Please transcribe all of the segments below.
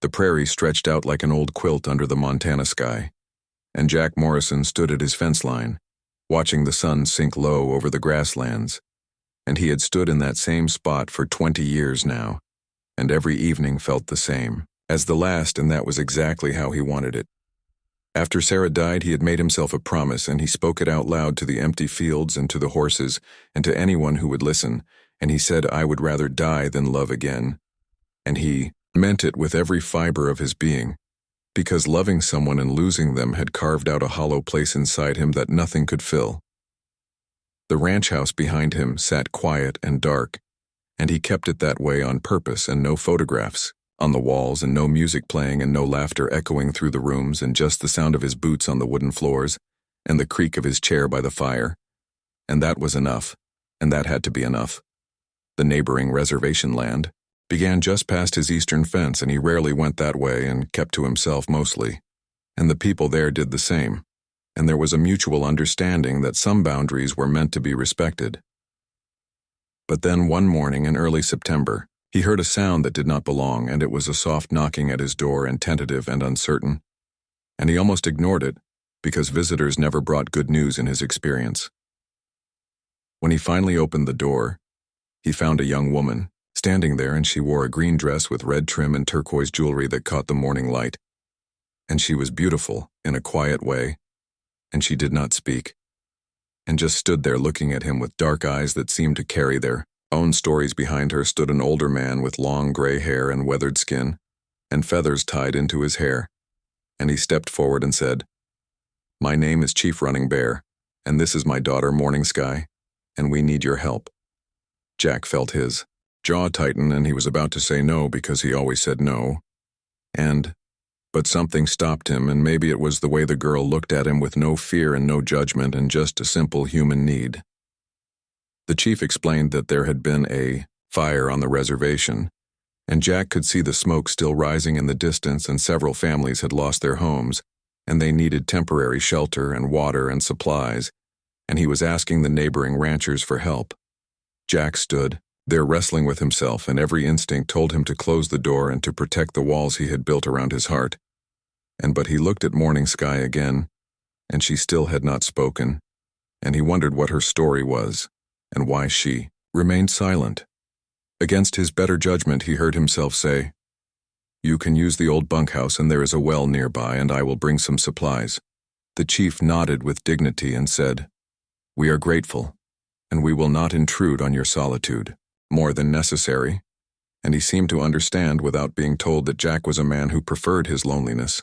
The prairie stretched out like an old quilt under the Montana sky, and Jack Morrison stood at his fence line, watching the sun sink low over the grasslands, and he had stood in that same spot for 20 years now, and every evening felt the same as the last, and that was exactly how he wanted it. After Sarah died, he had made himself a promise, and he spoke it out loud to the empty fields and to the horses and to anyone who would listen, and he said, "I would rather die than love again." And he meant it with every fiber of his being, because loving someone and losing them had carved out a hollow place inside him that nothing could fill. The ranch house behind him sat quiet and dark, and he kept it that way on purpose, and no photographs on the walls, and no music playing, and no laughter echoing through the rooms, and just the sound of his boots on the wooden floors, and the creak of his chair by the fire. And that was enough, and that had to be enough. The neighboring reservation land began just past his eastern fence, and he rarely went that way and kept to himself mostly. And the people there did the same, and there was a mutual understanding that some boundaries were meant to be respected. But then one morning in early September, he heard a sound that did not belong, and it was a soft knocking at his door, and tentative and uncertain. And he almost ignored it, because visitors never brought good news in his experience. When he finally opened the door, he found a young woman standing there, and she wore a green dress with red trim and turquoise jewelry that caught the morning light. And she was beautiful in a quiet way, and she did not speak, and just stood there looking at him with dark eyes that seemed to carry their own stories. Behind her stood an older man with long gray hair and weathered skin, and feathers tied into his hair, and he stepped forward and said, "My name is Chief Running Bear, and this is my daughter Morning Sky, and we need your help." Jack felt his jaw tighten, and he was about to say no, because he always said no, but something stopped him, and maybe it was the way the girl looked at him with no fear and no judgment, and just a simple human need. The chief explained that there had been a fire on the reservation, and Jack could see the smoke still rising in the distance, and several families had lost their homes, and they needed temporary shelter and water and supplies, and he was asking the neighboring ranchers for help. Jack stood there wrestling with himself, and every instinct told him to close the door and to protect the walls he had built around his heart. But he looked at Morning Sky again, and she still had not spoken, and he wondered what her story was, and why she remained silent. Against his better judgment, he heard himself say, "You can use the old bunkhouse, and there is a well nearby, and I will bring some supplies." The chief nodded with dignity and said, "We are grateful, and we will not intrude on your solitude more than necessary," and he seemed to understand without being told that Jack was a man who preferred his loneliness.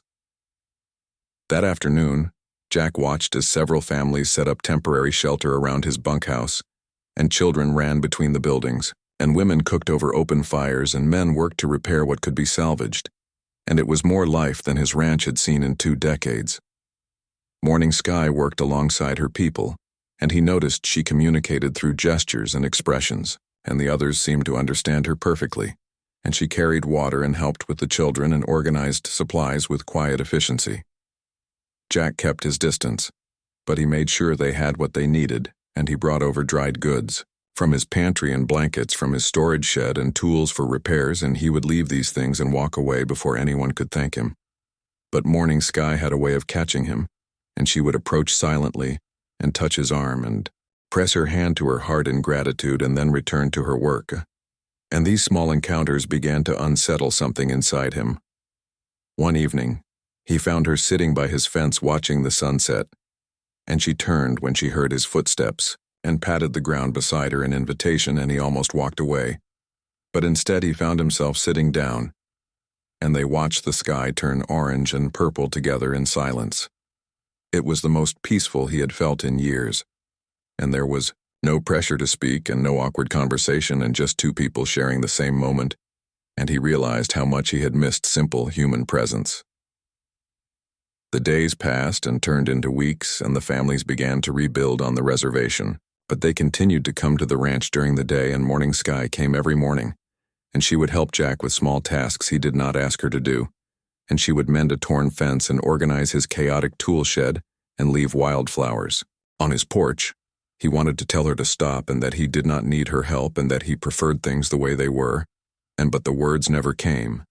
That afternoon, Jack watched as several families set up temporary shelter around his bunkhouse, and children ran between the buildings, and women cooked over open fires, and men worked to repair what could be salvaged, and it was more life than his ranch had seen in 2 decades. Morning Sky worked alongside her people, and he noticed she communicated through gestures and expressions, and the others seemed to understand her perfectly, and she carried water and helped with the children and organized supplies with quiet efficiency. Jack kept his distance, but he made sure they had what they needed, and he brought over dried goods from his pantry and blankets from his storage shed and tools for repairs, and he would leave these things and walk away before anyone could thank him. But Morning Sky had a way of catching him, and she would approach silently and touch his arm and press her hand to her heart in gratitude, and then return to her work. And these small encounters began to unsettle something inside him. One evening, he found her sitting by his fence watching the sunset, and she turned when she heard his footsteps and patted the ground beside her in invitation, and he almost walked away. But instead he found himself sitting down, and they watched the sky turn orange and purple together in silence. It was the most peaceful he had felt in years, and there was no pressure to speak and no awkward conversation, and just 2 people sharing the same moment, and he realized how much he had missed simple human presence. The days passed and turned into weeks, and the families began to rebuild on the reservation, but they continued to come to the ranch during the day, and Morning Sky came every morning, and she would help Jack with small tasks he did not ask her to do, and she would mend a torn fence and organize his chaotic tool shed and leave wildflowers on his porch. He wanted to tell her to stop, and that he did not need her help, and that he preferred things the way they were, but the words never came.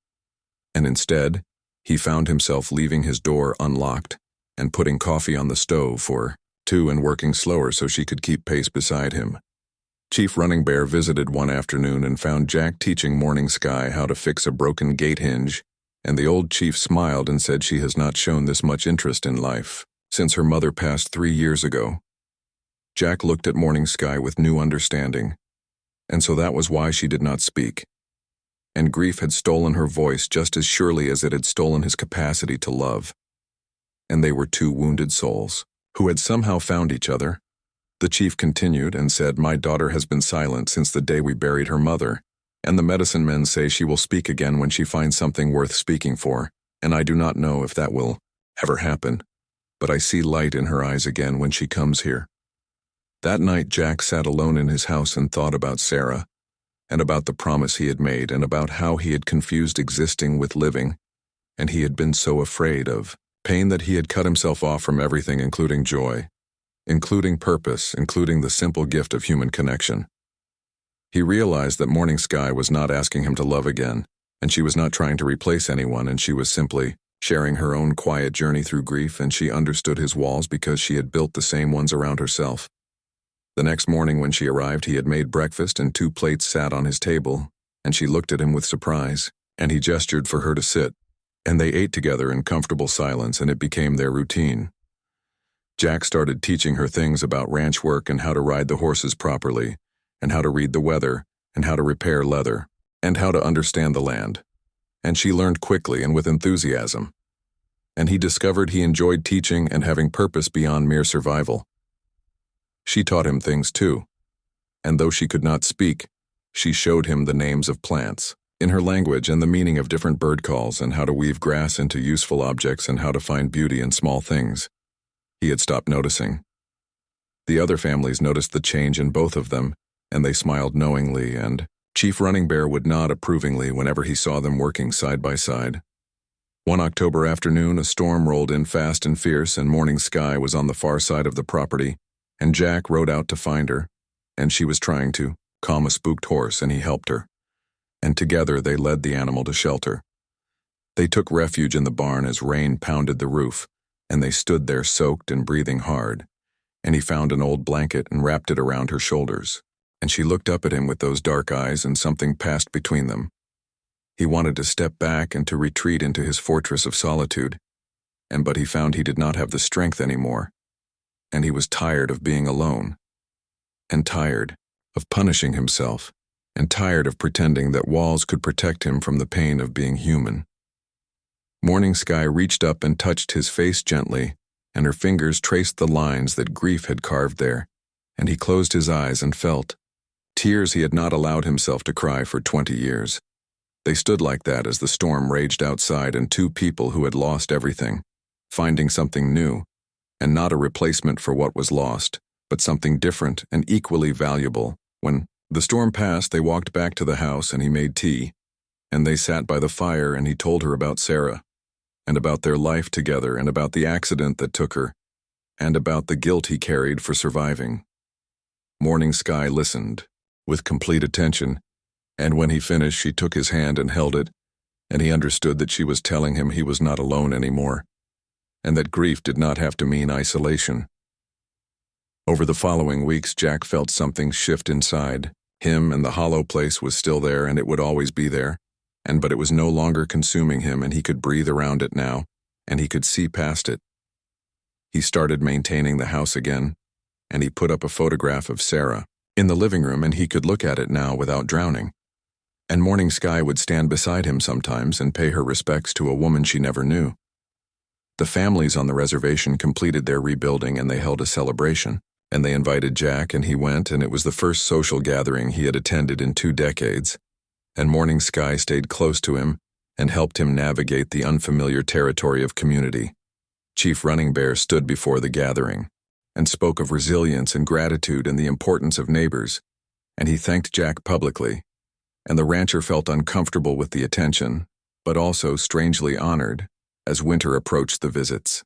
and instead, he found himself leaving his door unlocked and putting coffee on the stove for two and working slower so she could keep pace beside him. Chief Running Bear visited one afternoon and found Jack teaching Morning Sky how to fix a broken gate hinge, and the old chief smiled and said she has not shown this much interest in life since her mother passed 3 years ago. Jack looked at Morning Sky with new understanding, and so that was why she did not speak. And grief had stolen her voice just as surely as it had stolen his capacity to love. And they were two wounded souls who had somehow found each other. The chief continued and said, "My daughter has been silent since the day we buried her mother, and the medicine men say she will speak again when she finds something worth speaking for, and I do not know if that will ever happen, but I see light in her eyes again when she comes here." That night Jack sat alone in his house and thought about Sarah, and about the promise he had made, and about how he had confused existing with living, and he had been so afraid of pain that he had cut himself off from everything, including joy, including purpose, including the simple gift of human connection. He realized that Morning Sky was not asking him to love again, and she was not trying to replace anyone, and she was simply sharing her own quiet journey through grief, and she understood his walls because she had built the same ones around herself. The next morning when she arrived, he had made breakfast and 2 plates sat on his table, and she looked at him with surprise, and he gestured for her to sit, and they ate together in comfortable silence, and it became their routine. Jack started teaching her things about ranch work and how to ride the horses properly, and how to read the weather, and how to repair leather, and how to understand the land. And she learned quickly and with enthusiasm. And he discovered he enjoyed teaching and having purpose beyond mere survival. She taught him things too, and though she could not speak, she showed him the names of plants in her language and the meaning of different bird calls and how to weave grass into useful objects and how to find beauty in small things. He had stopped noticing. The other families noticed the change in both of them, and they smiled knowingly, and Chief Running Bear would nod approvingly whenever he saw them working side by side. One October afternoon, a storm rolled in fast and fierce, and Morning Sky was on the far side of the property, and Jack rode out to find her, and she was trying to calm a spooked horse, and he helped her. And together they led the animal to shelter. They took refuge in the barn as rain pounded the roof, and they stood there soaked and breathing hard, and he found an old blanket and wrapped it around her shoulders, and she looked up at him with those dark eyes, and something passed between them. He wanted to step back and to retreat into his fortress of solitude, but he found he did not have the strength anymore. And he was tired of being alone, and tired of punishing himself, and tired of pretending that walls could protect him from the pain of being human. Morning Sky reached up and touched his face gently, and her fingers traced the lines that grief had carved there, and he closed his eyes and felt tears he had not allowed himself to cry for 20 years. They stood like that as the storm raged outside, and 2 people who had lost everything, finding something new, and not a replacement for what was lost, but something different and equally valuable. When the storm passed, they walked back to the house, and he made tea, and they sat by the fire, and he told her about Sarah, and about their life together, and about the accident that took her, and about the guilt he carried for surviving. Morning Sky listened with complete attention, and when he finished, she took his hand and held it, and he understood that she was telling him he was not alone anymore, and that grief did not have to mean isolation. Over the following weeks, Jack felt something shift inside him, and the hollow place was still there, and it would always be there, but it was no longer consuming him, and he could breathe around it now, and he could see past it. He started maintaining the house again, and he put up a photograph of Sarah in the living room, and he could look at it now without drowning. And Morning Sky would stand beside him sometimes and pay her respects to a woman she never knew. The families on the reservation completed their rebuilding, and they held a celebration, and they invited Jack, and he went, and it was the first social gathering he had attended in 2 decades, and Morning Sky stayed close to him and helped him navigate the unfamiliar territory of community. Chief Running Bear stood before the gathering and spoke of resilience and gratitude and the importance of neighbors, and he thanked Jack publicly, and the rancher felt uncomfortable with the attention, but also strangely honored as winter approached the visits.